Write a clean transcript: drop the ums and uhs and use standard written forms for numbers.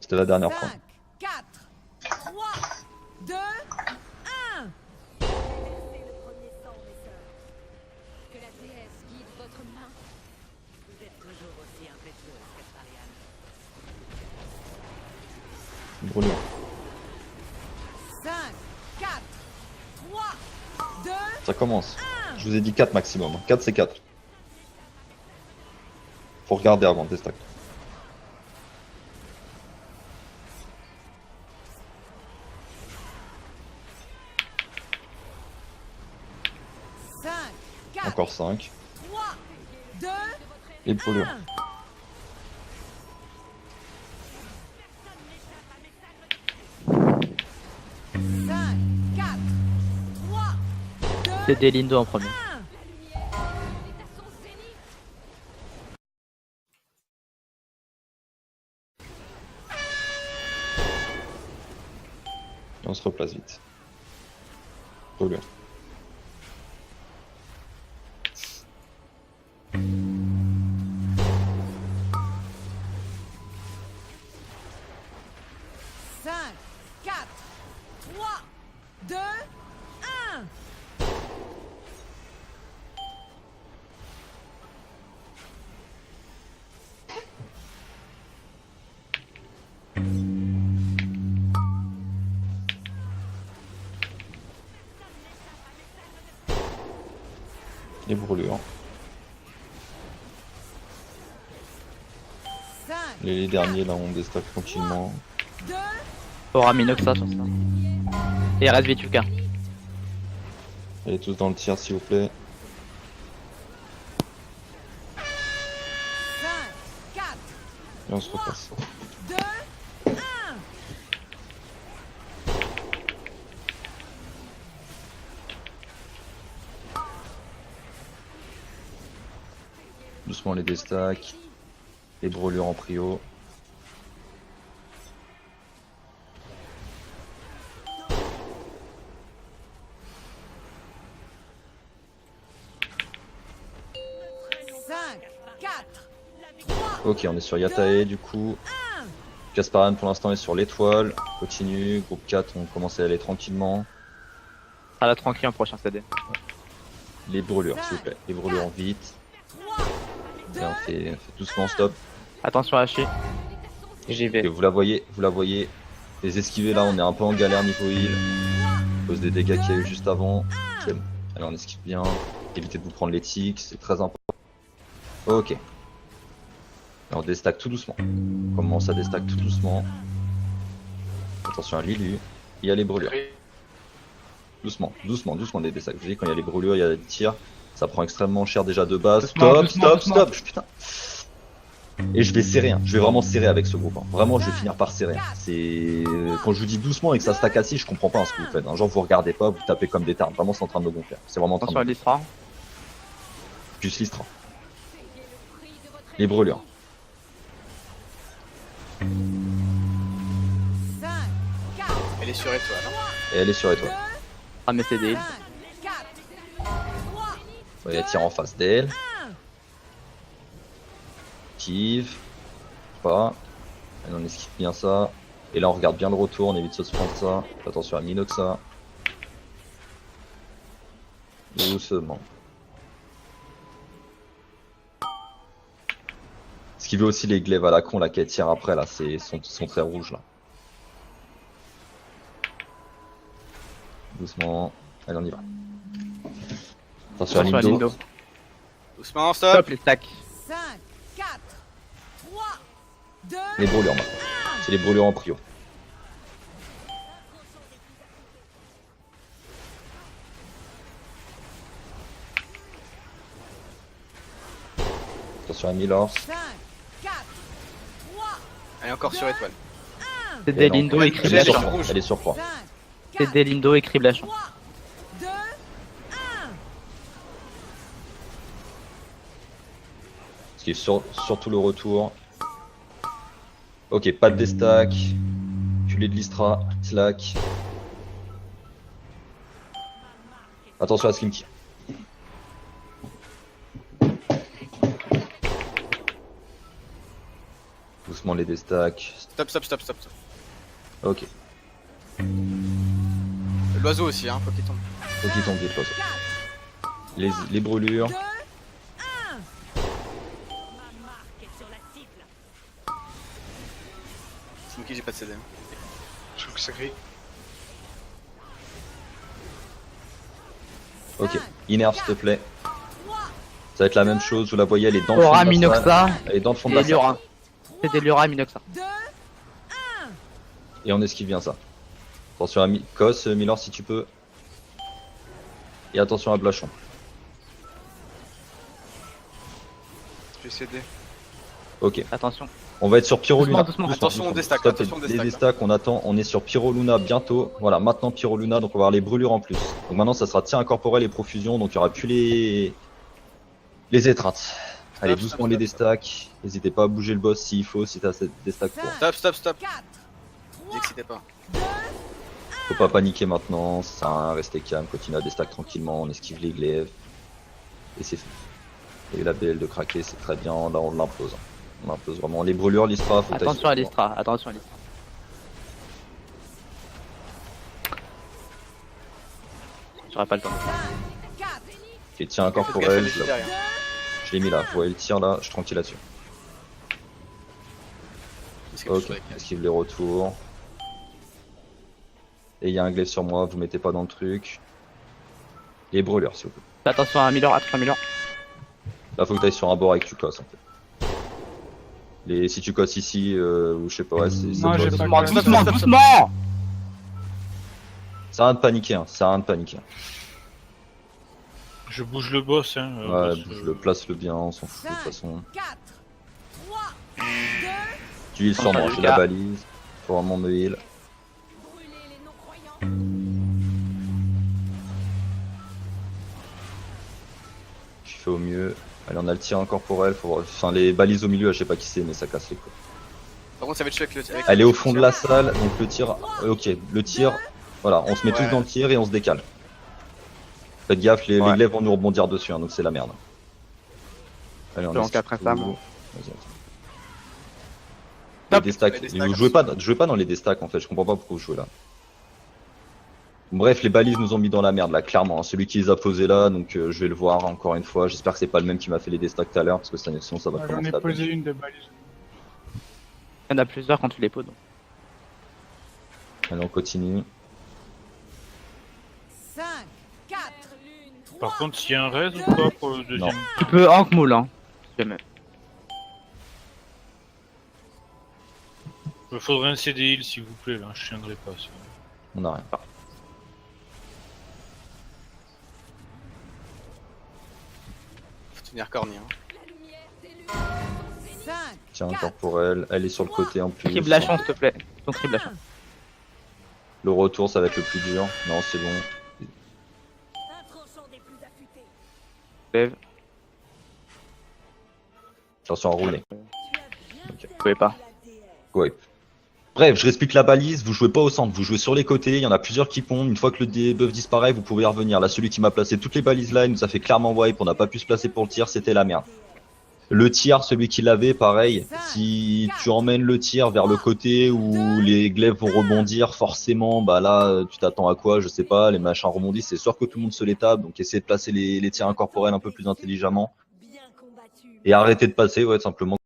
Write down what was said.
C'était la dernière fois. 5, 4, 3, 2, 1. Versez le premier sang, mes sœurs. Que la déesse guide votre main. Vous êtes toujours aussi impétueuse, Casparian. Brûlure. 5, 4, 3, 2, Ça commence. Je vous ai dit 4 maximum. 4 c'est 4. Faut regarder avant de stack. 5, 4, Encore 5. 3, 2, Et brûlure. 1. Cinq, 4, 3, 2, C'est des Lindo en premier. 1. Et on se replace vite. Brûlure. Cinq, 4, 3, 2, 1. Les brûlures. 5, Les derniers là on déstack tranquillement. 2, Aura Minoxa sur ça. Et il reste Vituka. Allez tous dans le tir s'il vous plaît. 5, 4, Et on se repasse. 2, 1. Doucement les déstacks. Les brûlures en prio. Cinq, 4, 3, Ok, on est sur Yatae du coup. Casparian pour l'instant est sur l'étoile. Continue. Groupe 4, on commence à y aller tranquillement. À la tranquille en prochain CD. Les brûlures s'il vous plaît. Les brûlures vite. 3, 2, Et on fait doucement stop. Attention à Hachi. J'y vais. Et vous la voyez. Les esquivés là, on est un peu en galère niveau heal. À cause des dégâts qu'il y a eu juste avant. C'est bon. Allez, on esquive bien. Évitez de vous prendre les tics, c'est très important. Ok. Et on déstack tout doucement. On commence à déstack tout doucement. Attention à Lilu. Il y a les brûlures. Doucement des déstacks. Je vous dis, quand il y a les brûlures, il y a des tirs. Ça prend extrêmement cher déjà de base. Stop. Putain. Et je vais serrer, hein. Je vais vraiment serrer avec ce groupe. Hein. Vraiment, je vais finir par serrer. C'est quand je vous dis doucement et que ça stack assis, je comprends pas ce que vous faites. Hein. Genre, vous regardez pas, vous tapez comme des tartes. Vraiment, c'est en train de me gonfler. C'est vraiment en train Attention à de me Listra. Juste Listra. Les brûlures. 5, 4, Elle est sur étoile. Et elle est sur étoile. Ah mais c'est des 5, 4, 3, Ouais, elle tire en face d'elle. Esquive. Pas. Et on esquive bien ça. Et là, on regarde bien le retour. On évite de se prendre ça. Faites attention à Minoxa. Doucement. Ce qui veut aussi les glaives à la con là qu'elle tire après là, sont très rouges là. Doucement. Allez, on y va. Attention à Attention à Lindo. Lindo. Doucement, stop. Stop les stacks. 5, 4, 3, 2, Les brûlures maintenant. C'est les brûlures en prio. Attention à Milors. 5, 4, 3, Elle est encore sur étoile. C'est des Lindo et Elle est Criblage. sur froid. Elle est sur froid. 5, C'est 4, des Lindo et Criblage. 3, 2, 1. Esquive surtout le retour. Ok, pas de déstack. Culé de l'Istra. Slack. Attention à Slimky. Doucement les destacks. Stop. Ok. L'oiseau aussi, hein, faut qu'il tombe. Faut qu'il tombe vite l'oiseau. 4, Les brûlures. 2, 1. Ma marque est sur la cible. C'est moi qui j'ai pas de CD. Je trouve que ça grille. Ok. Innerve s'il te plaît. 3, Ça va être la même chose, vous la voyez, elle est dans le fond Aura de la salle. Minoxa Elle est dans le fond de et la salle. Liora. C'était Liora Minoxa. 2, Et on esquive bien ça. Attention à Kos, Milor si tu peux. Et attention à Blachon. Je vais céder. Ok. Attention. On va être sur Pyroluna. Doucement. Attention aux destacks, Stop attention aux les destacks. destacks, on attend, on est sur Pyroluna bientôt. Voilà, maintenant Pyroluna, donc on va avoir les brûlures en plus. Donc maintenant ça sera tir incorporel et profusion, donc il n'y aura plus les étreintes. Allez, Stop, doucement stop, les stop. destacks. N'hésitez pas à bouger le boss s'il faut, si t'as cette destack pour. 5, Stop. 4, 3, N'excitez pas. 2, Faut pas paniquer maintenant, ça sert à rien, restez calme, continuez à destack tranquillement, on esquive les glaives. Et c'est fait. Et la BL de craquer, c'est très bien, là on l'impose. On impose vraiment les brûlures, l'Istra, faut que t'ailles Attention à sur- l'Istra. Attention à l'Istra. J'aurais pas le temps. 5, 4, Et tiens, Faites gaffe à incorporel, les filles derrière. je l'ai mis là, vous voyez le tir là, je suis tranquille là-dessus. Est-ce que Ok, je suis avec elle? esquive les retours. Et il y a un glaive sur moi, vous mettez pas dans le truc. Les brûlures s'il vous plaît. Attention à Milor. Attention à Milor. Là faut que tu ailles sur un bord et que tu casses en fait. Si tu casses ici, ou je sais pas, ouais, c'est Non, j'ai c'est- pas Doucement, doucement. c'est rien de paniquer, hein, c'est rien de paniquer. Je bouge le boss, hein. Ouais, parce je que- le place le bien, on s'en fout de toute façon. 4, 3, 2, Tu heal sur moi, j'ai la balise. Faut vraiment me heal. Brûlez les non-croyants. Je fais au mieux. Allez, on a le tir incorporel. Enfin, les balises au milieu, je sais pas qui c'est, mais ça casse les couilles. Par contre, ça va être chaud avec le tir. Elle est au fond de la salle, donc le tir. Ok, le tir. Voilà, on se met Ouais. tous dans le tir et on se décale. Faites gaffe, les Ouais. glaives vont nous rebondir dessus, hein, donc c'est la merde. Allez, on Donc esquive après tout. ça, moi. Vas-y, attends. Stop. Les destacks. Les destacks, Vous jouez pas dans les destacks en fait, je comprends pas pourquoi vous jouez là. Bref, les balises nous ont mis dans la merde là, clairement. hein. Celui qui les a posés là, donc je vais le voir encore une fois. J'espère que c'est pas le même qui m'a fait les destacks tout à l'heure, parce que sinon ça va J'en commencer ai à posé peine. une de balise. Il y en a plusieurs quand tu les poses. donc. Allez, on continue. 5, 4, Par contre, s'il y a un raise ou pas pour le deuxième Tu peux Hank Moule, hein. Si jamais. Il me faudrait un CDI s'il vous plaît, là, je tiendrai pas. Ça. On a rien. Faut tenir corny. Hein. 5, Tiens, 4, incorporel, elle est sur le côté en plus. Triple Lachon, s'il te plaît. Ton triple Lachon. Le retour, ça va être le plus dur. Non, c'est bon. Un tranchant des plus affûtés. Lève. Attention à rouler. Vous pouvez pas. Ouais. Bref, je réexplique la balise, vous jouez pas au centre, vous jouez sur les côtés, il y en a plusieurs qui pondent, une fois que le debuff disparaît, vous pouvez y revenir. Là, celui qui m'a placé toutes les balises là, il nous a fait clairement wipe, on n'a pas pu se placer pour le tir, c'était la merde. Le tir, celui qui l'avait, pareil, si tu emmènes le tir vers le côté où les glaives vont rebondir, forcément, bah là, tu t'attends à quoi, je sais pas, les machins rebondissent, c'est sûr que tout le monde se les tape, donc essayez de placer les tirs incorporels un peu plus intelligemment. Bien combattu. Et arrêtez de passer, ouais, simplement.